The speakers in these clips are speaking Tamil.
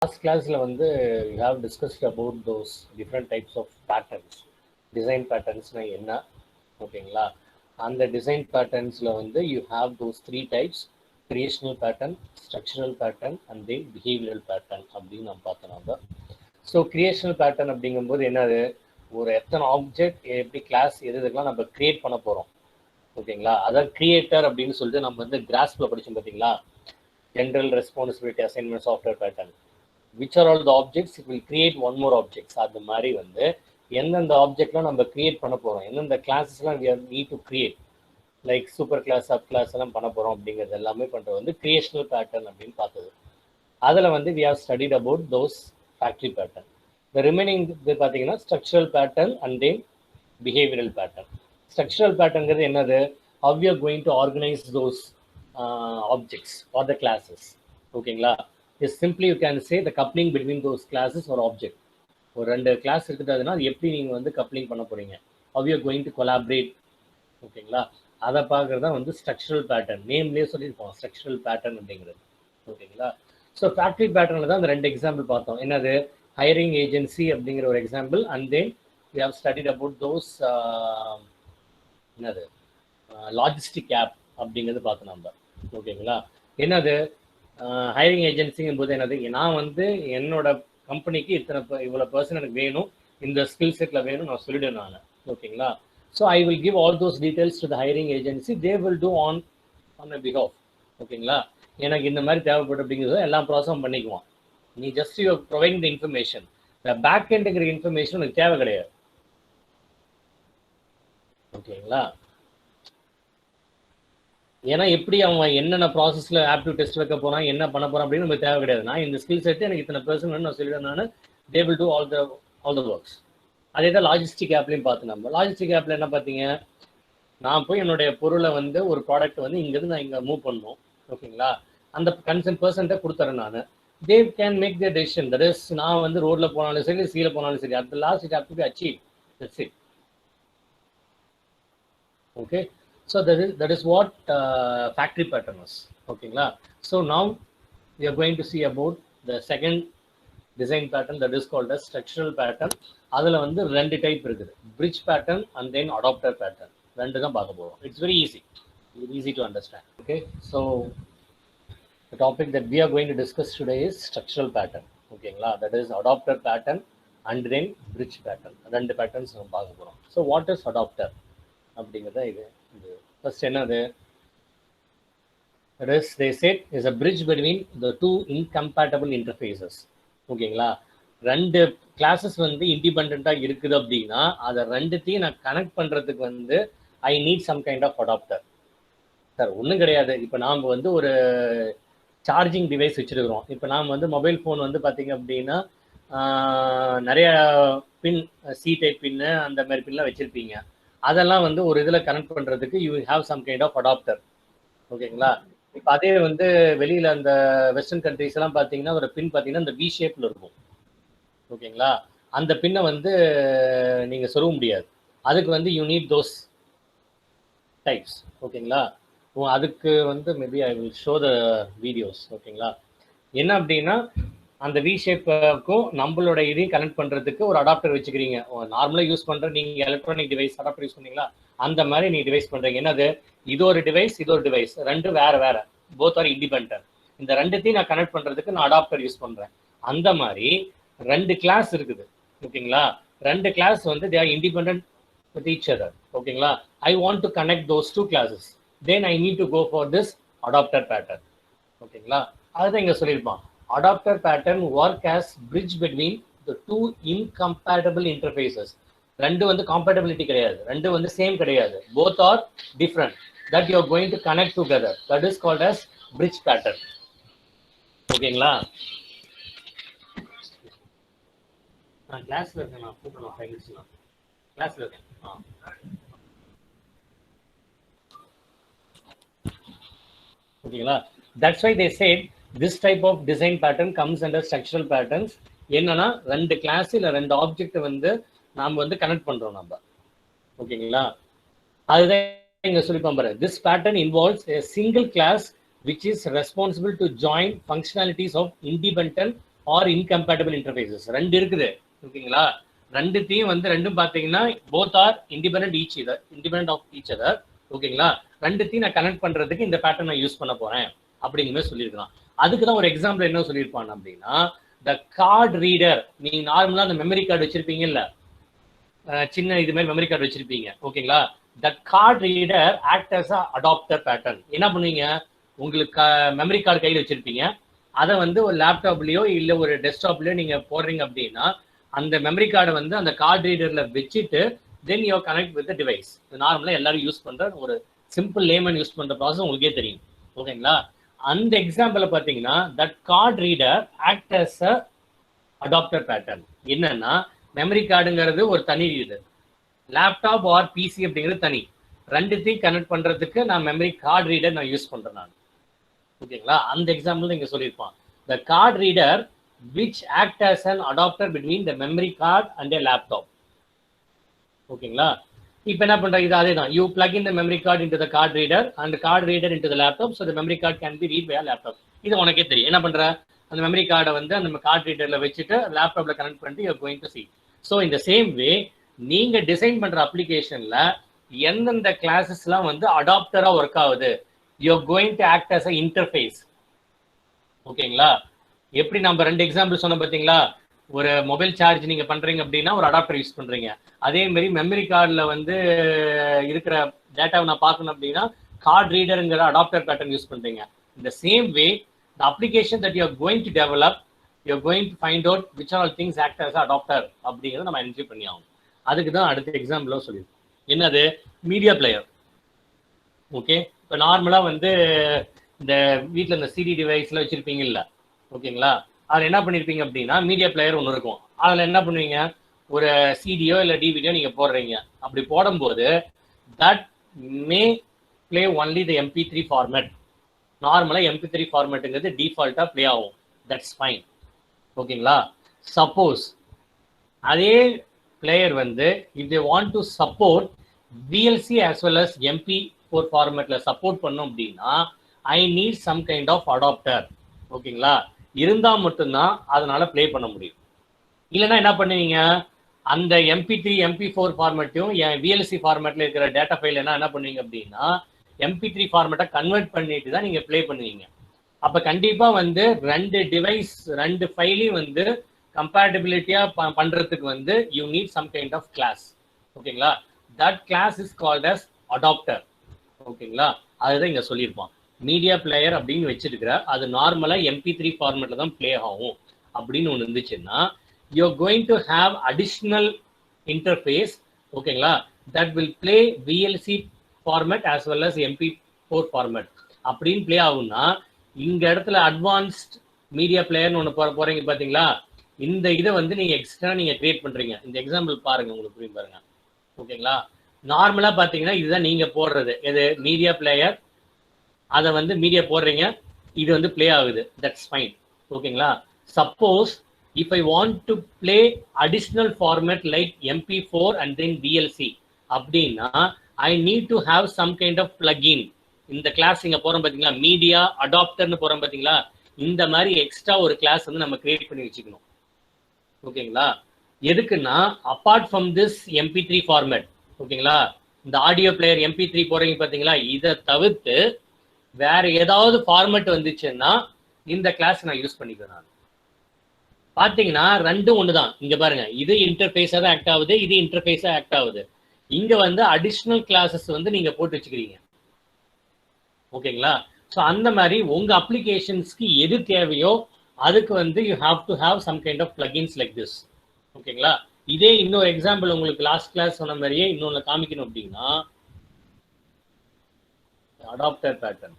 Last class we have discussed about those different types of patterns, design patterns enna okayla, and the design patterns you have those three types: creational pattern, structural pattern, and then behavioral pattern appdi nam paathananga. So creational pattern அப்படிங்கும்போது என்னது, ஒரு எத்தனை ஆப்ஜெக்ட் எப்படி கிளாஸ் எதுக்கெல்லாம் நம்ம கிரியேட் பண்ண போறோம் ஓகேங்களா. அதாவது கிரியேட்டர் அப்படின்னு சொல்லிட்டு நம்ம கிராஸ்ல படிச்சோம் பார்த்தீங்களா, general responsibility assignment software pattern. which are all the objects, it will create one more objects. அது மாதிரி எந்தெந்த ஆப்ஜெக்ட்லாம் நம்ம கிரியேட் பண்ண போகிறோம், எந்தெந்த கிளாஸஸ்லாம் we need to create, like super class sub class எல்லாம் பண்ண போகிறோம் அப்படிங்கிறது எல்லாமே பண்ணுறது கிரியேஷனல் பேட்டர்ன் அப்படின்னு பார்த்தது. அதில் we have studied about those factory pattern. The remaining பார்த்தீங்கன்னா structural pattern and then behavioral pattern. Structural patternங்கிறது என்னது, how we are going to organize those objects or the classes. ஓகேங்களா. is simply you can say the coupling between those classes or object. ஒரு ரெண்டு கிளாஸ் இருக்குதுன்னா அது எப்படி நீங்கள் கப்ளிங் பண்ண போகிறீங்க, how you are going to collaborate. ஓகேங்களா. அதை பார்க்குறது தான் ஸ்ட்ரக்சரல் பேட்டர்ன். நேம்லேயே சொல்லியிருப்போம் ஸ்ட்ரக்சரல் பேட்டர்ன் அப்படிங்கிறது. ஓகேங்களா. ஸோ ஃபேக்ட்ரி பேட்டர்னில் தான் அந்த ரெண்டு எக்ஸாம்பிள் பார்த்தோம். என்னது, ஹையரிங் ஏஜென்சி அப்படிங்கிற ஒரு example, and then we have studied about those என்னது லாஜிஸ்டிக் ஆப் அப்படிங்கிறது பார்த்தோம் நம்ம. ஓகேங்களா. என்னது ஹையரிங் ஏஜென்சிங்கும் போது என்னது, நான் என்னோட கம்பெனிக்கு இவ்வளோ பர்சன் எனக்கு வேணும், இந்த ஸ்கில் செட்டில் வேணும் நான் சொல்லிடுவேன் நான். ஓகேங்களா. So I will give all those details to the hiring agency, they will do on a behalf. ஓகேங்களா. எனக்கு இந்த மாதிரி தேவைப்படும் அப்படிங்கிறத எல்லாம் ப்ராசஸும் பண்ணிக்குவான். நீ just you providing the information. இந்த பேக் எண்டுங்கிற இன்ஃபர்மேஷன் உனக்கு தேவை கிடையாது. ஓகேங்களா. ஏன்னா எப்படி அவன் என்னென்ன ப்ராசஸில் ஆப்டிவ் டெஸ்ட் வைக்க போகிறான், என்ன பண்ண போகிறான் அப்படின்னு நமக்கு தேவை கிடையாது. நான் இந்த ஸ்கில் செட்டு எனக்கு இத்தனை பர்சன் வேணும் நான் சொல்லிடுவேன், நான் they will do all the works. அதே தான் லாஜிஸ்டிக் ஆப்லையும் பார்த்து நம்ம லாஜிஸ்டிக் ஆப்பில் என்ன பார்த்தீங்க, நான் போய் என்னுடைய பொருளை ஒரு ப்ராடக்ட் இங்கேருந்து நான் இங்கே மூவ் பண்ணணும். ஓகேங்களா. அந்த கன்சர்ன் பர்சன்ட்டை கொடுத்துறேன் நான். They can make the decision. That is, நான் ரோட்டில் போனாலும் சரி சீல போனாலும் சரி, at the last it have to be achieve. That's it. Okay. So that is what factory pattern is. Okay, so now we are going to see about the second design pattern, that is called as structural pattern. அதுல ரெண்டு டைப் இருக்குது, bridge pattern and then adapter pattern. ரெண்டு தான் பார்க்க போறோம். It's very easy to understand. Okay, so the topic that we are going to discuss today is structural pattern. Okay, that is adapter pattern and then bridge pattern. ரெண்டு patterns நம்ம பார்க்க போறோம். So what is adapter அப்படிங்கிறத இது first என்னது, that is they said is a bridge between the two incompatible interfaces. ஓகேங்களா. ரெண்டு கிளாஸஸ் இண்டிபெண்டா இருக்குது அப்படின்னா அதை ரெண்டுத்தையும் நான் கனெக்ட் பண்றதுக்கு I need some kind of adapter. Sir ஒன்றும் கிடையாது. இப்போ நாம் ஒரு சார்ஜிங் டிவைஸ் வச்சிருக்கிறோம். இப்போ நாம் மொபைல் ஃபோன் பார்த்தீங்க அப்படின்னா நிறைய பின், சி டைப் பின்னு அந்த மாதிரி பின்லாம் வச்சிருப்பீங்க. அதெல்லாம் ஒரு இதில் கனெக்ட் பண்ணுறதுக்கு you have some kind of adapter. ஓகேங்களா. இப்போ அதே வெளியில் அந்த வெஸ்டர்ன் கண்ட்ரிஸ் எல்லாம் பார்த்தீங்கன்னா ஒரு பின் பார்த்தீங்கன்னா இந்த வி ஷேப்பில் இருக்கும். ஓகேங்களா. அந்த பின்னை நீங்கள் சொல்ல முடியாது. அதுக்கு யூ நீட் தோஸ் டைப்ஸ். ஓகேங்களா. அதுக்கு maybe I will show the videos. ஓகேங்களா. என்ன அப்படின்னா அந்த வி ஷேப்புக்கும் நம்மளோட இதையும் கனெக்ட் பண்ணுறதுக்கு ஒரு அடாப்டர் வச்சுக்கிறீங்க. நார்மலாக யூஸ் பண்ணுற நீங்கள் எலக்ட்ரானிக் டிவைஸ் அடாப்டர் யூஸ் பண்ணீங்களா, அந்த மாதிரி நீங்கள் டிவைஸ் பண்ணுறீங்க. என்னது, இது ஒரு டிவைஸ் இது ஒரு டிவைஸ், ரெண்டு வேற போத் ஆர் இண்டிபெண்ட். இந்த ரெண்டுத்தையும் நான் கனெக்ட் பண்ணுறதுக்கு நான் அடாப்டர் யூஸ் பண்ணுறேன். அந்த மாதிரி ரெண்டு கிளாஸ் இருக்குது. ஓகேங்களா. ரெண்டு class they are independent with each other. ஓகேங்களா. I want to connect those two classes, then I need to go for this adapter pattern. ஓகேங்களா. அதுதான் இங்கே சொல்லியிருப்பான். Adapter pattern work as bridge between the two incompatible interfaces. ரெண்டு compatibility கிடையாது, ரெண்டு same கிடையாது, both are different, that you are going to connect together. That is called as bridge pattern. ஓகேங்களா. நான் கிளாஸ்ல இருக்கேன், நான் கூப்பிடணும் ஃபைல்ஸ்லாம் கிளாஸ்ல இருக்கேன். ஓகேங்களா. That's why they said this type of design pattern comes under structural patterns. என்னன்னா ரெண்டு கிளாஸ் இல்ல ரெண்டு ஆப்ஜெக்ட் நாம கனெக்ட் பண்றோம் நம்ம. ஓகேங்களா. அதுதான் இங்க சொல்லிப்போம் பாரு. This pattern involves a single class which is responsible to join functionalities of independent or incompatible interfaces ரெண்டு இருக்குது. ஓகேங்களா? ரெண்டுத்தையும் வந்து ரெண்டும் பார்த்தீங்கன்னா both are independent of each other. ஓகேங்களா? ரெண்டுத்தையும் நான் கனெக்ட் பண்றதுக்கு இந்த பேட்டர்ன் நான் யூஸ் பண்ண போறேன் அப்படிங்கிற மாதிரி சொல்லியிருக்கலாம். அதுக்கு தான் ஒரு எக்ஸாம்பிள் என்ன சொல்லியிருப்பான் அப்படின்னா, த கார்டு ரீடர். நீங்க நார்மலா அந்த மெமரி கார்டு வச்சிருப்பீங்கல்ல, சின்ன இது மாதிரி மெமரி கார்டு வச்சிருப்பீங்க. ஓகேங்களா? The card reader act as a adapter pattern. என்ன பண்ணுவீங்க, உங்களுக்கு மெமரி கார்டு கையில் வச்சிருப்பீங்க, அதை வந்து ஒரு லேப்டாப்லயோ இல்லை ஒரு டெஸ்க்டாப்லயோ நீங்க போடுறீங்க அப்படின்னா அந்த மெமரி கார்டை வந்து அந்த கார்டு ரீடர்ல வச்சுட்டு then you connect with device. நார்மலா எல்லாரும் யூஸ் பண்ற ஒரு சிம்பிள் லேமன் யூஸ் பண்ற ப்ராசஸ் உங்களுக்கே தெரியும். ஓகேங்களா? அந்த எக்ஸாம்பிள் பார்த்தீங்கன்னா that card reader act as a adapter pattern. என்னன்னா மெமரி கார்டுங்கிறது ஒரு தனி இது, லேப்டாப் ஆர் பிசி அப்படிங்கிறது தனி. ரெண்டுத்தையும் கனெக்ட் பண்றதுக்கு நான் மெமரி கார்டு ரீடர் நான் யூஸ் பண்றேன் நான். ஓகேங்களா? அந்த எக்ஸாம்பிள் இங்க சொல்லியிருப்பான். The card reader which act as an adapter between the memory card and a laptop. ஓகேங்களா? இப்போ என்ன பண்ற, இது அதே தான். You plug in the memory card into the card reader and card reader into the laptop. So the memory card can be read by a laptop. இது உனக்கே தெரியும். என்ன பண்ற, அந்த மெமரி கார்டை வந்து அந்த கார்டு ரீடர்ல வச்சுட்டு லேப்டாப்ல கனெக்ட் பண்ணிட்டு you going to C. So இந்த சேம் வே நீங்க டிசைன் பண்ற அப்ளிகேஷன்ல எந்தெந்த கிளாஸஸ்லாம் வந்து அடாப்டரா ஒர்க் ஆகுது, you're going to act as a interface. ஓகேங்களா? எப்படி நம்ம ரெண்டு எக்ஸாம்பிள் சொன்ன பார்த்தீங்களா, ஒரு மொபைல் சார்ஜ் நீங்க பண்றீங்க அப்படின்னா ஒரு அடாப்டர் யூஸ் பண்றீங்க. அதே மாதிரி மெமரி கார்டில் வந்து இருக்கிற டேட்டாவை நான் பார்க்கணும் அப்படின்னா கார்டு ரீடருங்கிற அடாப்டர் பேட்டர்ன் யூஸ் பண்றீங்க. இந்த same way the application that you are going to develop, you are going to find out which all things act as adapter அப்படிங்கிறத நம்ம என்ஜாய் பண்ணி ஆகும். அதுக்கு தான் அடுத்த எக்ஸாம்பிளும் சொல்லியிருக்கோம். என்னது, மீடியா பிளேயர். ஓகே, இப்போ நார்மலாக வந்து இந்த வீட்டில் இந்த சிடி டிவைஸ்ல வச்சிருப்பீங்கல்ல, ஓகேங்களா? அதில் என்ன பண்ணியிருப்பீங்க அப்படின்னா மீடியா பிளேயர் ஒன்று இருக்கும். அதில் என்ன பண்ணுவீங்க, ஒரு சிடியோ இல்லை டிவிடியோ நீங்கள் போடுறீங்க. அப்படி போடும்போது that may play only the MP3 format. நார்மலாக MP3 ஃபார்மேட்டுங்கிறது டிஃபால்ட்டாக ப்ளே ஆகும். That's fine. ஓகேங்களா? சப்போஸ் அதே பிளேயர் வந்து if they want to support VLC as well as MP4 ஃபார்மேட்ல சப்போர்ட் பண்ணும் அப்படின்னா I need some kind of adapter. ஓகேங்களா? இருந்தால் மட்டும்தான் அதனால ப்ளே பண்ண முடியும். இல்லைன்னா என்ன பண்ணுவீங்க, அந்த MP3 MP4 ஃபார்மேட்டையும் VLC ஃபார்மேட்ல இருக்கிற டேட்டா ஃபைல் என்ன பண்ணுவீங்க அப்படின்னா MP3 ஃபார்மேட்டை கன்வெர்ட் பண்ணிட்டு தான் நீங்க ப்ளே பண்ணுவீங்க. அப்ப கண்டிப்பா வந்து ரெண்டு டிவைஸ் ரெண்டு ஃபைலையும் வந்து கம்பேட்டபிலிட்டியா பண்றதுக்கு வந்து you need some kind of class. ஓகேங்களா? That class is called as adapter. ஓகேங்களா? அதுதான் இங்க சொல்லியிருப்பான். மீடியா பிளேயர் அப்படின்னு வச்சிருக்கிற அது நார்மலா MP3 ஃபார்மேட்ல தான் ப்ளே ஆகும் அப்படின்னு ஒன்று இருந்துச்சுன்னா you are going to have additional interface. ஓகேங்களா? That will play VLC format as well as MP4 format அப்படின்னு ப்ளே ஆகும்னா இந்த இடத்துல அட்வான்ஸ்ட் மீடியா பிளேயர்னு ஒன்று போறீங்க பார்த்தீங்களா, இந்த இதை வந்து நீங்க எக்ஸ்ட்ரா நீங்க கிரியேட் பண்றீங்க. இந்த எக்ஸாம்பிள் பாருங்க, உங்களுக்கு புரியும் பாருங்க. ஓகேங்களா? நார்மலா பாத்தீங்கன்னா இதுதான் நீங்க போடுறது, எது மீடியா பிளேயர், அதை வந்து மீடியா போடுறீங்க, இது வந்து பிளே ஆகுது. That's fine. ஓகேங்களா? Suppose if I want to play additional format like MP4 and then VLC அப்படின்னா I need to have some kind of plugin. இந்த கிளாஸ் இங்க போறோம் பாத்தீங்களா, மீடியா அடாப்டர்னு போறோம் பாத்தீங்களா, இந்த மாதிரி எக்ஸ்ட்ரா ஒரு கிளாஸ் வந்து நம்ம கிரியேட் பண்ணி வச்சுக்கணும். ஓகேங்களா? எதுக்குன்னா apart from this MP3 format, ஓகேங்களா, இந்த ஆடியோ பிளேயர் MP3 போறீங்க பாத்தீங்களா, இதை தவிர்த்து வேற ஏதாவது ஃபார்மேட் வந்துச்சுன்னா இந்த கிளாஸ் நான் யூஸ் பண்ணிக்கிறேன். நான் பாத்தீங்கன்னா ரெண்டும் ஒண்ணுதான். இங்க பாருங்க, இது இன்டர்ஃபேஸா தான் ஆக்ட் ஆகுது, இது இன்டர்ஃபேஸா ஆக்ட் ஆகுது. இங்க வந்து அடிஷ்னல் கிளாஸஸ் வந்து நீங்க போட்டு வச்சுக்கிறீங்க. ஓகேங்களா? ஸோ அந்த மாதிரி உங்க அப்ளிகேஷன்ஸ்க்கு எது தேவையோ அதுக்கு வந்து you have to have some kind of plugins like this. ஓகேங்களா? இதே இன்னொரு எக்ஸாம்பிள் உங்களுக்கு லாஸ்ட் கிளாஸ் சொன்ன மாதிரியே இன்னொன்னு காமிக்கணும் அப்படின்னா அடாப்டர் பேட்டர்ன்.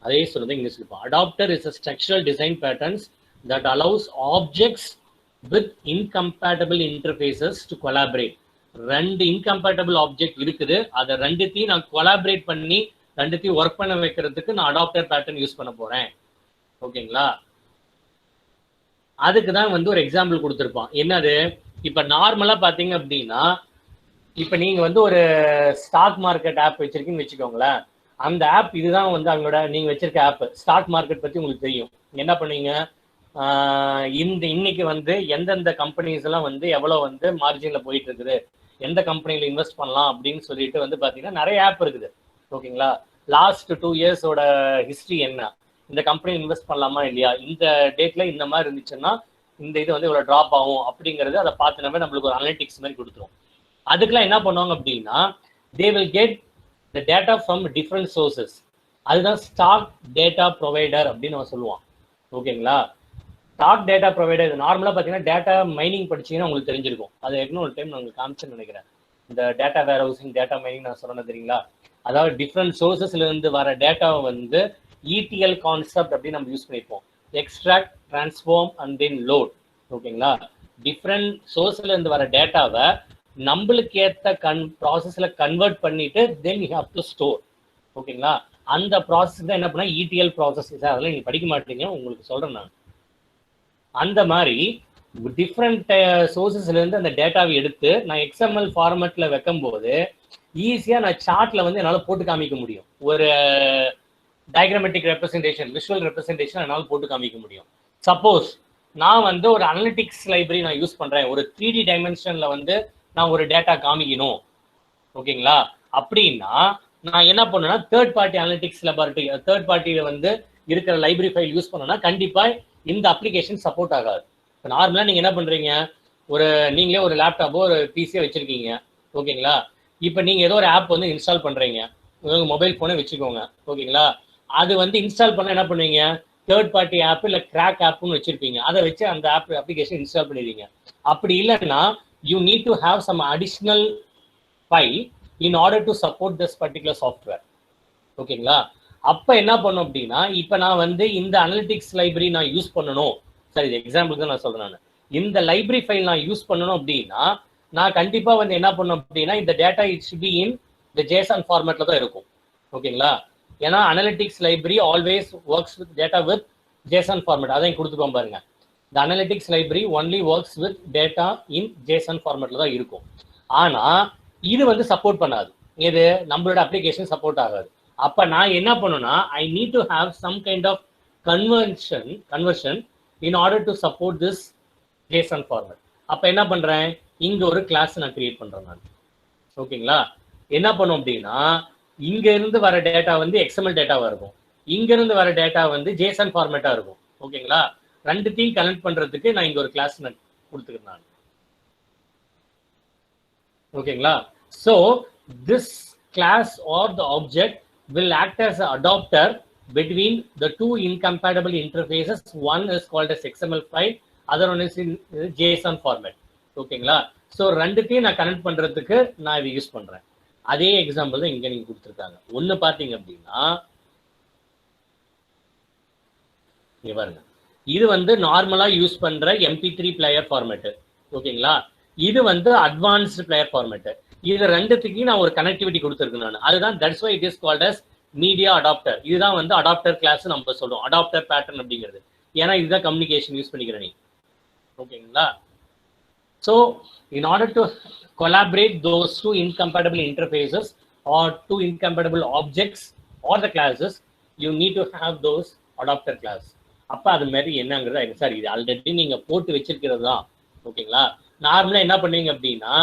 அதே சொல்றது இங்கிலீஷ் இருக்கும். Adapter is a structural design patterns that allows objects with incompatible interfaces to collaborate. ரெண்டு இன்கம்பேட்டபிள் ஆப்ஜெக்ட் இருக்குது, அதை ரெண்டுத்தையும் நான் கொலாபரேட் பண்ணி ரெண்டுத்தையும் ஒர்க் பண்ண வைக்கிறதுக்கு நான் அடாப்டர் பேட்டர்ன் யூஸ் பண்ண போறேன். ஓகேங்களா? அதுக்கு தான் வந்து ஒரு எக்ஸாம்பிள் கொடுத்துருப்பான். என்னது, இப்ப நார்மலா பாத்தீங்க அப்படின்னா, இப்ப நீங்க வந்து ஒரு ஸ்டாக் மார்க்கெட் ஆப் வச்சிருக்கீங்கன்னு வச்சுக்கோங்களேன். அந்த ஆப் இதுதான் வந்து அவங்களோட நீங்க வச்சிருக்க ஆப். ஸ்டாக் மார்க்கெட் பத்தி உங்களுக்கு தெரியும். என்ன பண்ணீங்க, இன்னைக்கு வந்து எந்தெந்த கம்பெனிஸ் எல்லாம் வந்து எவ்வளவு வந்து மார்ஜின்ல போயிட்டு இருக்குது, எந்த கம்பெனில இன்வெஸ்ட் பண்ணலாம் அப்படின்னு சொல்லிட்டு வந்து பாத்தீங்கன்னா நிறைய ஆப் இருக்குது. ஓகேங்களா? லாஸ்ட் 2 இயர்ஸோட ஹிஸ்டரி என்ன, இந்த கம்பெனி இன்வெஸ்ட் பண்ணலாமா இல்லையா, இந்த டேட்ல இந்த மாதிரி இருந்துச்சுன்னா இந்த இது வந்து இவ்வளவு டிராப் ஆகும் அப்படிங்கிறது அதை பார்த்துனாவே நம்மளுக்கு ஒரு அனலிட்டிக்ஸ் மாதிரி கொடுத்துரும். அதுக்கெல்லாம் என்ன பண்ணுவாங்க அப்படின்னா, they will get the data from different sources. அதுதான் ஸ்டாக் டேட்டா ப்ரொவைடர் அப்படின்னு நம்ம சொல்லுவோம். ஓகேங்களா? ஸ்டாக் டேட்டா ப்ரொவைடர் நார்மலாக பார்த்தீங்கன்னா டேட்டா மைனிங் படிச்சீங்கன்னா உங்களுக்கு தெரிஞ்சிருக்கும். அது ஏற்கனவே ஒரு டைம் நான் உங்களுக்கு காமிச்சேன்னு நினைக்கிறேன். இந்த டேட்டா வேர் ஹவுசிங் டேட்டா மைனிங் நான் சொன்னேன் தெரியுங்களா? அதாவது டிஃப்ரெண்ட் சோர்சஸ்ல இருந்து வர டேட்டாவை வந்து ETL கான்செப்ட் அப்படின்னு நம்ம யூஸ் பண்ணிப்போம். Extract, transform and then load. ஓகேங்களா? டிஃப்ரெண்ட் சோர்ஸ்ல இருந்து வர டேட்டாவை நம்மளுக்கு ஏற்ற ப்ராசஸ்ல கன்வெர்ட் பண்ணிட்டு then you have to store. ஓகேங்களா? அந்த ப்ராசஸ் தான் என்ன பண்ணா ETL ப்ராசஸ். அதெல்லாம் நீங்க படிக்க மாட்டீங்க, உங்களுக்கு சொல்றேன் நான். அந்த மாதிரி டிஃப்ரெண்ட் சோர்சஸ்ல இருந்து அந்த டேட்டாவை எடுத்து நான் XML ஃபார்மேட்ல வைக்கும் போது ஈஸியா நான் சார்ட்ல வந்து என்னால போட்டு காமிக்க முடியும். ஒரு டயக்ராமெட்டிக் ரெப்ரஸன்டேஷன், விஷுவல் ரெப்ரஸன்டேஷன் என்னால் போட்டு காமிக்க முடியும். சப்போஸ் நான் வந்து ஒரு அனலிட்டிக்ஸ் லைப்ரரி நான் யூஸ் பண்றேன், ஒரு 3D டைமென்ஷன்ல வந்து நான் ஒரு டேட்டா காமிக்கணும். ஓகேங்களா? அப்படின்னா நான் என்ன பண்ணுவேன்னா third party analytics laboratory, third பார்ட்டியில வந்து இருக்கிற லைப்ரரி ஃபைல் யூஸ் பண்ணோம்னா கண்டிப்பா இந்த அப்ளிகேஷன் சப்போர்ட் ஆகாது. இப்போ நார்மலா நீங்க என்ன பண்றீங்க, நீங்களே ஒரு லேப்டாப்போ ஒரு பிசியோ வச்சிருக்கீங்க. ஓகேங்களா? இப்போ நீங்க ஏதோ ஒரு ஆப் வந்து இன்ஸ்டால் பண்றீங்க, உங்க மொபைல் போனே வச்சுக்கோங்க. ஓகேங்களா? அது வந்து இன்ஸ்டால் பண்ண என்ன பண்ணுவீங்க, தேர்ட் பார்ட்டி ஆப் இல்லை கிராக் ஆப்னு வச்சிருப்பீங்க. அதை வச்சு அந்த ஆப் அப்ளிகேஷன் இன்ஸ்டால் பண்ணிடுவீங்க. அப்படி இல்லைன்னா you need to have some additional file in order to support this particular software. ஓகேங்களா? அப்ப என்ன பண்ணும் அப்படின்னா, இப்ப நான் வந்து இந்த அனலிட்டிக்ஸ் லைப்ரரி நான் யூஸ் பண்ணணும். சரி, எக்ஸாம்பிள் தான் நான் சொல்றேன். நான் இந்த லைப்ரரி ஃபைல் நான் யூஸ் பண்ணணும் அப்படின்னா நான் கண்டிப்பா வந்து என்ன பண்ணும் அப்படின்னா இந்த data it should be in the JSON ஃபார்மேட்ல தான் இருக்கும். ஓகேங்களா? ஏன்னா analytics library always works with data with JSON format. அதையும் கொடுத்துக்கோம் பாருங்க. The analytics library only works with data in JSON ஃபார்மேட்ல தான் இருக்கும். ஆனா இது வந்து சப்போர்ட் பண்ணாது. இது நம்மளோட அப்ளிகேஷன் சப்போர்ட் ஆகாது. அப்ப நான் என்ன பண்ணுனா, I need to have some kind of conversion in order to support this JSON format. அப்ப என்ன பண்றேன், இங்க ஒரு கிளாஸ் நான் கிரியேட் பண்றேன் நான். ஓகேங்களா? என்ன பண்ணும் அப்படின்னா இங்க இருந்து வர டேட்டா வந்து XML டேட்டாவா இருக்கும், இங்க இருந்து வர டேட்டா வந்து JSON ஃபார்மேட்டா இருக்கும். ஓகேங்களா? ரெண்டுத்தையும் கனெக்ட் பண்றதுக்கு நான் இங்க ஒரு கிளாஸ் நான் கொடுத்துக்கிறேன். ஓகேங்களா? So this class or the object will act as an adapter between the two incompatible interfaces. One is called as XML file, other one is in JSON format. ஓகேங்களா? ஸோ ரெண்டுத்தையும் நான் கனெக்ட் பண்றதுக்கு நான் இதை யூஸ் பண்றேன். அதே எக்ஸாம்பிள் தான் இங்க நீங்க கொடுத்துருக்காங்க. ஒன்னு பாத்தீங்க அப்படின்னா இங்க பாருங்க, இது வந்து நார்மலா யூஸ் பண்ற MP3 பிளேயர் ஃபார்மேட். ஓகேங்களா? இது வந்து அட்வான்ஸ்டு பிளேயர் ஃபார்மேட். இது ரெண்டுத்துக்கு நான் ஒரு கனெக்டிவிட்டி கொடுத்துருக்கேன் நான். அதுதான் that's why it is called as media adapter. இதுதான் வந்து அடாப்டர் கிளாஸ் நம்ம சொல்றோம், அடாப்டர் பேட்டர்ன் அப்படிங்கிறது. ஏன்னா இதுதான் கம்யூனிகேஷன் யூஸ் பண்ணிக்கிறேன் நீ. ஓகேங்களா? So in order to collaborate those two incompatible interfaces or two incompatible objects or the classes, you need to have those adapter class. அப்ப அது மாதிரி என்னங்கிறது சார் இது ஆல்ரெடி நீங்க போட்டு வச்சிருக்கிறது தான். ஓகேங்களா? நார்மலா என்ன பண்ணுவீங்க அப்படின்னா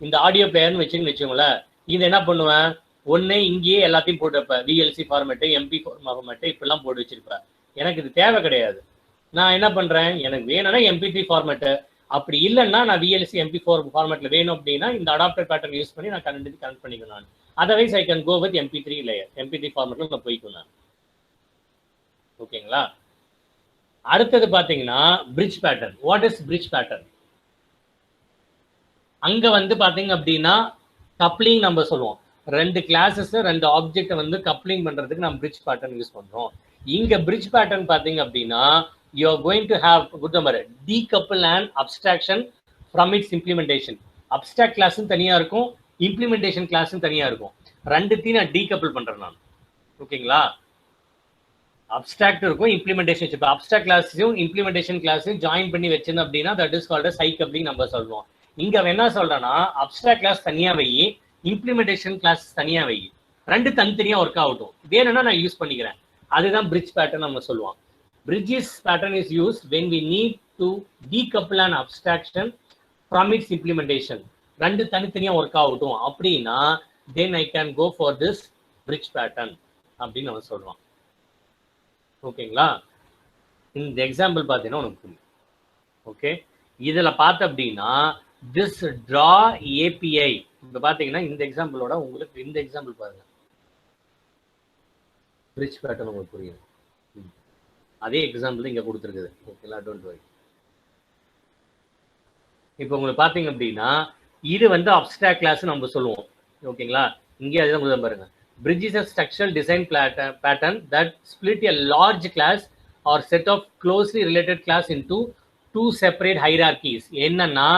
இந்த ஆடியோ பிளேயர்னு வச்சுக்கோங்களேன், இது என்ன பண்ணுவேன், ஒன்னு இங்கேயே எல்லாத்தையும் போட்டுருப்பேன், VLC ஃபார்மேட்டு, MP4 ஃபார்மேட்டு இப்படிலாம் போட்டு வச்சிருப்பேன். எனக்கு இது தேவை கிடையாது. நான் என்ன பண்றேன், எனக்கு வேணும்னா MP3 ஃபார்மேட்டு, அப்படி இல்லைன்னா நான் VLC MP4 ஃபார்மேட்ல வேணும் அப்படின்னா இந்த அடாப்டர் பேட்டர்ன் யூஸ் பண்ணி நான் கனெக்ட் பண்ணிக்கணும் நான். Otherwise I can go with MP3 layer, MP3 ஃபார்மேட்ல நான் போய்க்கும் நான். ஓகேங்களா? அடுத்தது பாத்தீங்கன்னா bridge pattern. What is bridge pattern? அங்க வந்து பாத்தீங்க அப்படின்னா கப்ளிங் நம்ம சொல்லுவோம். ரெண்டு கிளாஸஸ் ரெண்டு ஆப்ஜெக்ட் வந்து கப்ளிங் பண்றதுக்கு நம்ம பிரிட்ஜ் பேட்டர்ன் யூஸ் பண்றோம். இங்க பிரிட்ஜ் பேட்டர்ன் பாத்தீங்க அப்படின்னா you are going to have good number decouple and abstraction from its implementation. Abstract class தனியா இருக்கும், implementation class தனியா இருக்கும். ரெண்டுத்தையும் நான் decouple பண்றேன் நான். ஓகேங்களா? அப்ஸ்ட்ராக்ட் இருக்கும், இம்ப்ளிமெண்டேஷன். இப்போ அப்ஸ்ட்ராக்ட் கிளாஸையும் இம்ப்ளிமெண்டேஷன் கிளாஸையும் ஜாயின் பண்ணி வச்சிருந்தோம் அப்படின்னா தட் இஸ் கால்ட் சைக் அப்படின்னு நம்ம சொல்லுவோம். இங்க அவன் என்ன சொல்றான்னா அப்ஸ்ட்ராக்ட் கிளாஸ் தனியா வை, இம்ப்ளிமெண்டேஷன் கிளாஸ் தனியா வை, ரெண்டு தனித்தனியா ஒர்க் ஆகட்டும், வேணும்னா நான் யூஸ் பண்ணிக்கிறேன். அதுதான் பிரிட்ஜ் பேட்டர்ன் நம்ம சொல்லுவோம். Bridges pattern is used when we need to decouple an abstraction from its implementation. ரெண்டு தனித்தனியா ஒர்க் ஆகட்டும் அப்படின்னா then I can go for this bridge pattern அப்படின்னு நம்ம சொல்றோம். ஓகேங்களா? இந்த எக்ஸாம்பிள் பார்த்தீங்கன்னா உனக்கு புரியும். ஓகே, இதுல பார்த்த அப்படின்னா this draw API, இப்போ பார்த்தீங்கன்னா இந்த எக்ஸாம்பிளோட உங்களுக்கு இந்த எக்ஸாம்பிள் பாருங்க, bridge pattern உங்களுக்கு புரியும். அதே எக்ஸாம்பிள் இங்க கொடுத்துருக்குது. ஓகேங்களா? Don't worry. இப்போ உங்களுக்கு பார்த்தீங்க அப்படின்னா இது வந்து அப்ஸ்ட்ராக்ட் கிளாஸ் நம்ம சொல்லுவோம். ஓகேங்களா? இங்கே அதுதான் கொடுத்து பாருங்க. Bridge is a structural design pattern that split a large class or set of closely related class into two separate hierarchies. என்னன்னா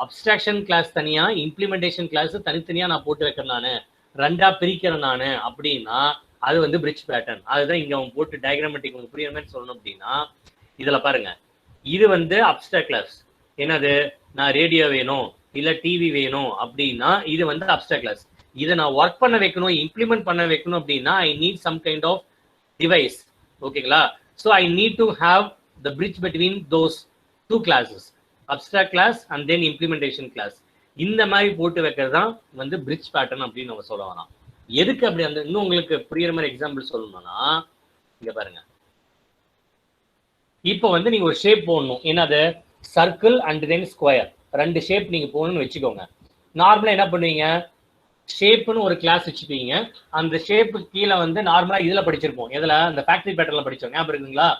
அப்ஸ்ட்ராக்ஷன் கிளாஸ் தனியா, இம்ப்ளிமெண்டேஷன் கிளாஸ் தனித்தனியா நான் போட்டு வைக்கிறேன், நான் ரெண்டா பிரிக்கிறேன் நான் அப்படின்னா அது வந்து பிரிட்ஜ் பேட்டர்ன். அதுதான் இங்க அவன் போட்டு டயக்ராமேட்டிக் உங்களுக்கு புரியுற மாதிரி சொல்லணும் அப்படின்னா இதுல பாருங்க, இது வந்து அப்ஸ்ட்ராக்ட் கிளாஸ். என்னது, நான் ரேடியோ வேணும் இல்ல டிவி வேணும் அப்படின்னா இது வந்து அப்ஸ்ட்ராக்ட் கிளாஸ். இதை நான் ஒர்க் பண்ண வைக்கணும், இம்ப்ளிமெண்ட் பண்ண வைக்கணும் அப்படின்னா I need some kind of device. ஓகேங்களா? So I need to have the bridge between those two classes, abstract class and then implementation class. இந்த மாதிரி போட்டு வைக்கிறது தான் வந்து பிரிட்ஜ் பேட்டர்ன் அப்படின்னு நம்ம சொல்ல வேணாம். எதுக்கு அப்படி அந்த இன்னும் உங்களுக்கு புரியுற மாதிரி எக்ஸாம்பிள் சொல்லணும்னா இங்க பாருங்க. இப்போ வந்து நீங்க ஒரு ஷேப் போடணும், என்னது சர்க்கிள் அண்ட் தென் ஸ்கொயர், ரெண்டு ஷேப் நீங்க போடணும்னு வச்சுக்கோங்க. நார்மலா என்ன பண்ணுவீங்க, ஷேப்னு ஒரு கிளாஸ் வச்சுப்பீங்க. அந்த ஷேப்பு கீழே வந்து நார்மலா இதுல படிச்சிருப்போம், எதுல அந்த ஃபேக்டரி பேட்டர்ல படிச்சோம், ஞாபகம் இருக்குங்களா?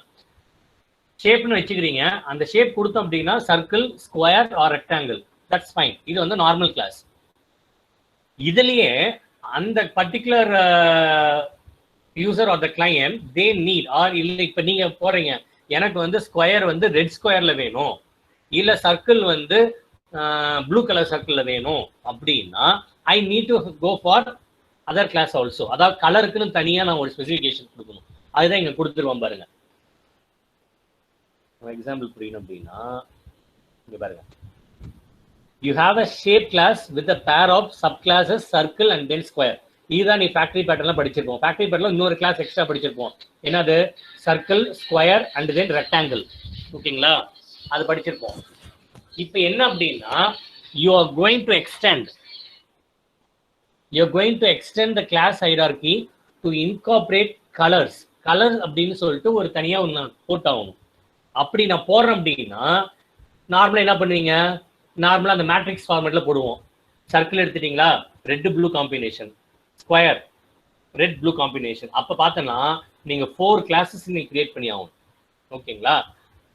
ஷேப்னு வச்சுக்கிறீங்க, அந்த ஷேப் கொடுத்தோம் அப்படின்னா circle, square or rectangle, that's fine. இது வந்து நார்மல் கிளாஸ். இதுலயே அந்த particular user or the client they need or இல்லை, இப்ப நீங்க போறீங்க எனக்கு வந்து ஸ்கொயர் வந்து ரெட் ஸ்கொயர்ல வேணும், இல்ல சர்க்கிள் வந்து ப்ளூ கலர் சர்க்கிள்ல வேணும் அப்படின்னா I need to go for other class also. அதாவது கலருக்குன்னு தனியா நான் ஒரு ஸ்பெசிஃபிகேஷன் கொடுக்கணும். அதுதான் இங்க கொடுத்துருவோம் பாருங்க. எக்ஸாம்பிள் புரியணும் அப்படின்னா இங்க பாருங்க, you have a shape class with a pair of subclasses circle and then square. இதுதான் நீ ஃபேக்டரி பேட்டர்ல படிச்சிருப்போம். ஃபேக்டரி பேட்டர்ல இன்னொரு கிளாஸ் எக்ஸ்ட்ரா படிச்சிருப்போம், என்னது circle, square and then rectangle. ஓகேங்களா? அது படிச்சிருப்போம். இப்போ என்ன அப்படின்னா you are going to extend the class hierarchy to incorporate colors. Colours அப்படின்னு சொல்லிட்டு ஒரு தனியா ஒன்று போட்டாகணும். அப்படி நான் போடுறேன் அப்படின்னா நார்மலா என்ன பண்ணுவீங்க, நார்மலா அந்த மேட்ரிக்ஸ் ஃபார்மேட்ல போடுவோம். சர்க்கிள் எடுத்துட்டீங்களா, red blue combination, square red blue combination. அப்ப பார்த்தோன்னா நீங்க 4 கிளாஸஸ் நீங்க கிரியேட் பண்ணி ஆகும். ஓகேங்களா?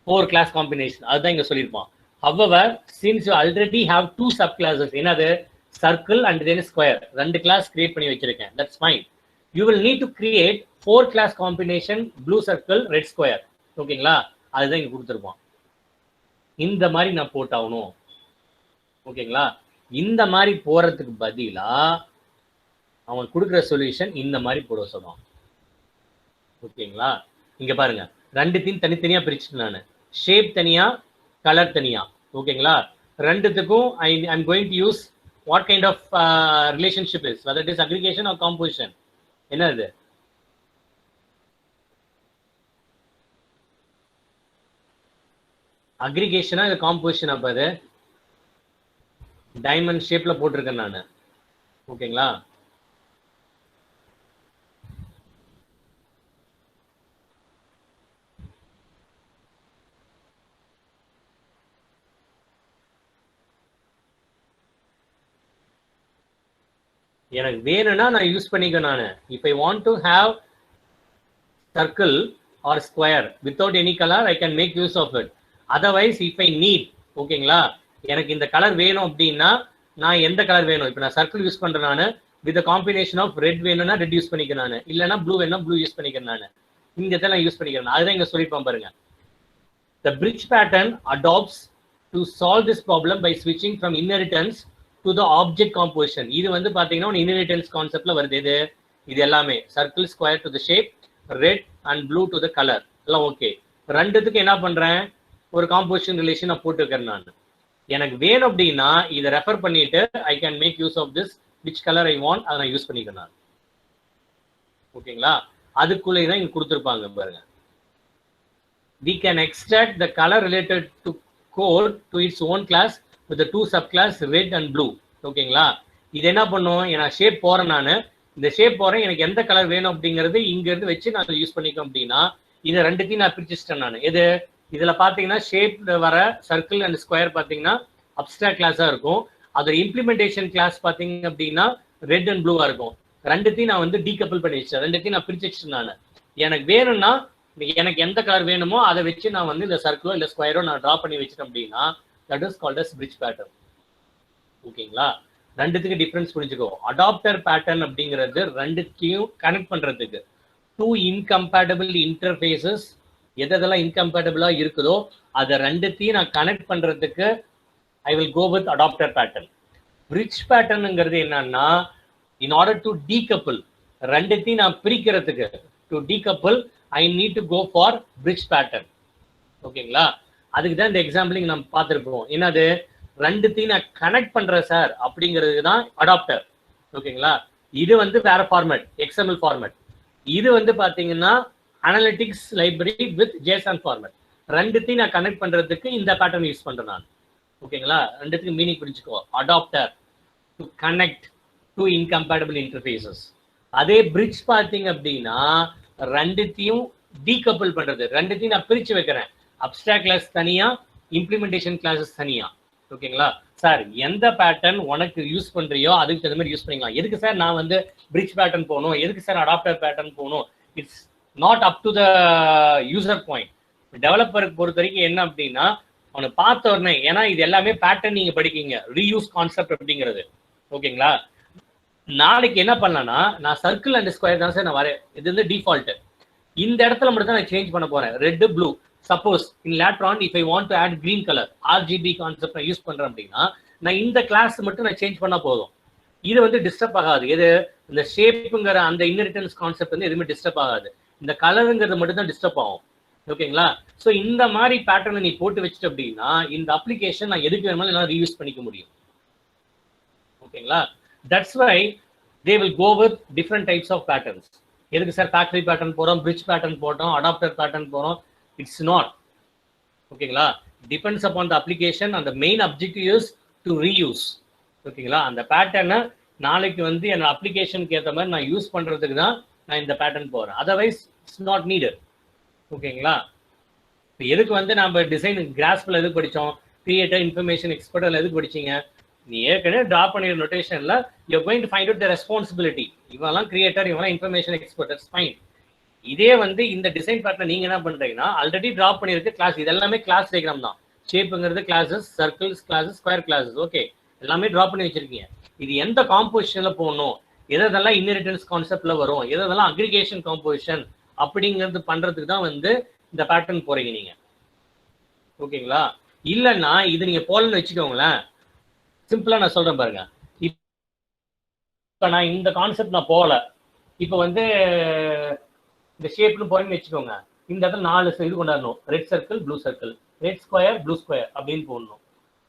4 கிளாஸ் காம்பினேஷன், அதுதான் இங்க சொல்லியிருப்பான். However, since you already have 2 subclasses, என்னது சர்க்கிள் அண்ட் தென் ஸ்கொயர், ரெண்டு கிளாஸ் கிரியேட் பண்ணி வச்சிருக்கேன், that's fine. You will need to create 4 class combination blue circle red square. ஓகேங்களா? அதுதான் இங்க கொடுத்துருப்பான். இந்த மாதிரி நான் போட்டாகணும். ஓகேங்களா? இந்த மாதிரி போறதுக்கு பதிலா அவன் கொடுக்குற சொல்யூஷன் இந்த மாதிரி போட சொல்லுவான். ஓகேங்களா? இங்க பாருங்க, ரெண்டுத்தையும் தனித்தனியா பிரிச்சுட்டு நான் ஷேப் தனியா, கலர் தனியா. ஓகேங்களா? ரெண்டுத்துக்கும் I am going to use what kind of relationship is, whether it is aggregation or composition. என்ன இது, அக்ரிகேஷனா இது காம்போசிஷன்? அப்ப அது டைமண்ட் ஷேப்ல போட்டிருக்கேன் நான். ஓகேங்களா? எனக்கு வேணும்னா நான் யூஸ் பண்ணிக்க நான். if I want to have circle or square without any color I can make use of it. otherwise if I need, ஓகேங்களா, எனக்கு இந்த கலர் வேணும் அப்படின்னா நான் எந்த கலர் வேணும், இப்போ நான் சர்க்கிள் யூஸ் பண்றேன் நான், வித் காம்பினேஷன் ஆஃப் ரெட் வேணும்னா ரெட் யூஸ் பண்ணிக்கிறேன் நான், இல்லைன்னா ப்ளூ வேணும்னா ப்ளூ யூஸ் பண்ணிக்கிறேன் நான். இந்த இதெல்லாம் யூஸ் பண்ணிக்கிறேன். அதுதான் இங்க சொல்லிப்போம் பாருங்க. The bridge pattern adopts to solve this problem by switching from inheritance to the object composition. இது வந்து பாத்தீங்கன்னா இன்ஹெரிட்டன்ஸ் கான்செப்ட்ல வருது. இது இது எல்லாமே circle square to the shape, red and blue to the colour எல்லாம் ஓகே. ரெண்டுத்துக்கு என்ன பண்றேன், ஒரு காம்போசிஷன் ரிலேஷன் நான் போட்டுருக்கேன். நான் எனக்கு வேணும் அப்படின்னா இதை ரெஃபர் பண்ணிட்டு I can make use of this which colour I want, அதை நான் யூஸ் பண்ணிக்கிறேன் நான். ஓகேங்களா, அதுக்குள்ளே தான் இங்க கொடுத்துருப்பாங்க பாருங்க. We can extract the color related to code to its own class with the two subclass red and blue. ஓகேங்களா, இது என்ன பண்ணும், நான் ஷேப் போறேன், நான் இந்த ஷேப் போறேன், எனக்கு எந்த கலர் வேணும் அப்படிங்கிறது இங்க இருந்து வச்சு நான் யூஸ் பண்ணிக்கோம் அப்படின்னா இதை ரெண்டுத்தையும் நான் பிரிச்சுட்டேன் நான். எது இதுல பாத்தீங்கன்னா ஷேப் வர சர்க்கிள் அண்ட் ஸ்கொயர் பாத்தீங்கன்னா அப்ஸ்ட்ராக்ட் கிளாஸா இருக்கும். அதோட இம்ப்ளிமெண்டேஷன் கிளாஸ் பாத்தீங்க அப்படின்னா ரெட் அண்ட் ப்ளூவா இருக்கும். ரெண்டுத்தையும் நான் வந்து டீகப்பிள் பண்ணி வச்சேன், ரெண்டுத்தையும் நான் பிரிச்சு வச்சுட்டேன் நான். எனக்கு வேணும்னா எனக்கு எந்த கலர் வேணுமோ அதை வச்சு நான் வந்து இந்த சர்க்கிளோ இல்லை ஸ்கொயரோ நான் ட்ரா பண்ணி வச்சிட்டேன் அப்படின்னா that is called as bridge pattern. ஓகேங்களா, ரெண்டுத்துக்கு டிஃபரன்ஸ் புரிஞ்சுக்கோ. அடாப்டர் பேட்டர்ன் அப்படிங்கிறது ரெண்டுத்தையும் கனெக்ட் பண்றதுக்கு டூ இன்கம்பேட்டபிள் இன்டர்ஃபேஸஸ் எதெல்லாம் இன்கம்பேட்டபிளா இருக்குதோ அதை ரெண்டுத்தையும் நான் கனெக்ட் பண்றதுக்கு I will go with adapter pattern. Bridge பேட்டர்னுங்கிறது என்னன்னா இன் ஆர்டர் டு டீகப்பிள், ரெண்டுத்தையும் நான் பிரிக்கிறதுக்கு to decouple I need to go for bridge pattern. ஓகேங்களா, அதுக்கு தான் இந்த எக்ஸாம்பிள் நம்ம பார்த்துருப்போம். என்னது, ரெண்டுத்தையும் நான் கனெக்ட் பண்றேன் சார் அப்படிங்கிறது தான் அடாப்டர். ஓகேங்களா, இது வந்து வேற ஃபார்மேட், எக்ஸ்எம்எல் ஃபார்மேட். இது வந்து பாத்தீங்கன்னா analytics library with Jason format. ரெண்டுத்தையும் நான் கனெக்ட் பண்றதுக்கு இந்த பேட்டர்ன் யூஸ் பண்றேன் நான். ஓகேங்களா, ரெண்டுத்துக்கு மீனிங் புரிஞ்சுக்கோ. Adapter to connect two incompatible interfaces. அதே பிரிட்ஜ் பார்த்தீங்க அப்படின்னா ரெண்டுத்தையும் டீகப்பிள் பண்றது, ரெண்டுத்தையும் நான் பிரிச்சு வைக்கிறேன். அப்ஸ்ட்ராக்ட் கிளாஸ் தனியா, இம்ப்ளிமெண்டேஷன் கிளாஸஸ் தனியா. ஓகேங்களா சார், எந்த பேட்டர்ன் உனக்கு யூஸ் பண்றியோ அதுக்கு தகுந்த மாதிரி யூஸ் பண்ணிக்கலாம். எதுக்கு சார் நான் வந்து பிரிட்ஜ் பேட்டர்ன் போகணும், எதுக்கு சார் அடாப்டர் பேட்டர்ன் போகணும், it's not up to the user point. டெவலப்பருக்கு பொறுத்த வரைக்கும் என்ன அப்படின்னா அவனை பார்த்த உடனே, ஏன்னா இது எல்லாமே பேட்டர்ன் நீங்க படிக்கீங்க, ரீயூஸ் கான்செப்ட் அப்படிங்கிறது. ஓகேங்களா, நாளைக்கு என்ன பண்ணலாம்னா நான் சர்க்கிள் அண்ட் ஸ்கொயர் தான் சார் நான் வரேன், இது வந்து டிஃபால்ட். இந்த இடத்துல மட்டும் தான் நான் சேஞ்ச் பண்ண போறேன், red blue. Suppose in later if I want to add green colour, RGB concept நான் யூஸ் பண்றேன் அப்படின்னா நான் இந்த கிளாஸ் மட்டும் நான் சேஞ்ச் பண்ணா போதும். இது வந்து டிஸ்டர்ப் ஆகாது. எது, இந்த ஷேப்புங்கிற அந்த இன்ஹெரிட்டன்ஸ் கான்செப்ட் வந்து எதுவுமே டிஸ்டர்ப் ஆகாது. இந்த கலருங்கிறது மட்டும் தான் டிஸ்டர்ப் ஆகும். ஓகேங்களா, ஸோ இந்த மாதிரி பேட்டர்னை நீ போட்டு வச்சுட்டு அப்படின்னா இந்த அப்ளிகேஷன் நான் எதுக்கு வேணுமாலும் என்னால் ரீயூஸ் பண்ணிக்க முடியும். ஓகேங்களா, that's why they will go with different types of patterns. எதுக்கு சார் ஃபேக்டரி பேட்டர்ன் போறோம், பிரிட்ஜ் பேட்டர்ன் போட்டோம், அடாப்டர் பேட்டர்ன் போறோம், இட்ஸ் நாட். ஓகேங்களா, depends upon the application and the main objective is to reuse. ஓகேங்களா, அந்த பேட்டர்னை நாளைக்கு வந்து என் அப்ளிகேஷனுக்கு ஏற்ற மாதிரி நான் யூஸ் பண்றதுக்கு தான் நான் இந்த பேட்டர்ன் போறேன். Otherwise it's not needed. ஓகேங்களா, இப்போ எதுக்கு வந்து நம்ம டிசைன் கிராஸ்பில் எதுக்கு படித்தோம், கிரியேட்டர் இன்ஃபர்மேஷன் எக்ஸ்பர்ட் எதுக்கு படிச்சீங்க, நீ ஏற்கனவே ட்ரா பண்ணிற நோட்டேஷன்ல you going to find out the responsibility. இவெல்லாம் கிரியேட்டர், இவெல்லாம் இன்ஃபர்மேஷன் எக்ஸ்பர்ட், தட்ஸ் ஃபைன். இதே வந்து இந்த டிசைன் பேட்டர்ன் நீங்க என்ன பண்றீங்கன்னா ஆல்ரெடி ட்ரா பண்ணிருக்க கிளாஸ், இது எல்லாமே கிளாஸ் டயக்ராம் தான். ஷேப்புங்கிறது classes, circles classes, square classes. Okay, எல்லாமே ட்ரா பண்ணி வச்சிருக்கீங்க. இது எந்த காம்போசிஷன்ல போகணும், எதெல்லாம் இன்ஹெரிட்டன்ஸ் கான்செப்ட்ல வரும், எதெல்லாம் அக்ரிகேஷன் காம்போசிஷன் அப்படிங்கிறது பண்றதுக்கு தான் வந்து இந்த பேட்டர்ன் போறீங்க நீங்க. ஓகேங்களா, இல்லைன்னா இது நீங்க போலன்னு வச்சுக்கோங்களேன். சிம்பிளா நான் சொல்றேன் பாருங்க, இப்ப நான் இந்த கான்செப்ட் நான் போகல, இப்ப வந்து இந்த ஷேப்னு போறேன்னு வச்சுக்கோங்க. இந்த இடத்துல 4 இது கொண்டாடணும், red circle blue circle, red square blue square அப்படின்னு போடணும்.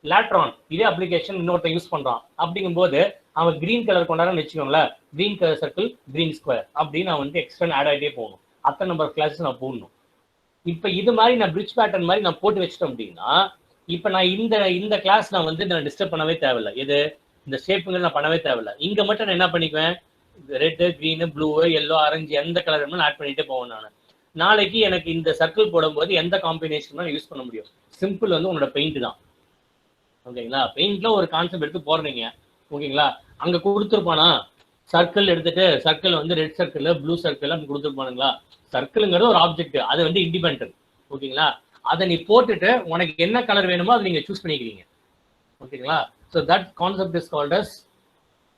லேட்ரான் இதே அப்ளிகேஷன் இன்னொருத்தன் யூஸ் பண்றான் அப்படிங்கும்போது அவன் கிரீன் கலர் கொண்டாடுன்னு வச்சுக்கோங்களேன், green colour circle green square அப்படின்னு நான் வந்து எக்ஸ்ட்ரா ஆட் ஆகிட்டே போகணும். அத்தனை நம்பர் கிளாஸஸ் நான் போடணும். இப்ப இது மாதிரி நான் பிரிட்ஜ் பேட்டர்ன் மாதிரி நான் போட்டு வச்சிட்டோம் அப்படின்னா இப்ப நான் இந்த கிளாஸ் நான் வந்து நான் டிஸ்டர்ப் பண்ணவே தேவையில்லை. எது, இந்த ஷேப்புங்க நான் பண்ணவே தேவையில்லை. இங்க மட்டும் நான் என்ன பண்ணிக்குவேன், red green blue yellow orange எந்த கலர் வேணுமோ ஆட் பண்ணிட்டே போவேன் நான். நாளைக்கு எனக்கு இந்த சர்க்கிள் போடும்போது எந்த காம்பினேஷன் யூஸ் பண்ண முடியும். சிம்பிள் வந்து உன்னோட பெயிண்ட் தான். ஓகேங்களா, பெயிண்ட்ல ஒரு கான்செப்ட் எடுத்து போடுறீங்க. ஓகேங்களா, அங்க கொடுத்துருப்பானா சர்க்கிள் எடுத்துட்டு சர்க்கிள் வந்து ரெட் சர்க்கிள் ப்ளூ சர்க்கிள் அப்படி கொடுத்துருப்பானுங்களா. சர்க்கிள்ங்கிறது ஒரு ஆப்ஜெக்ட், அது வந்து இண்டிபெண்டன்ட். ஓகேங்களா, அதை நீ போட்டுட்டு உனக்கு என்ன கலர் வேணுமோ அதை நீங்க சூஸ் பண்ணிக்கிறீங்க. ஓகேங்களா, so that concept is called as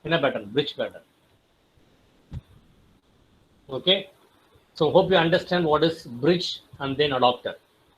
என்ன pattern, bridge pattern. Okay, so hope you understand what is bridge and then adapter.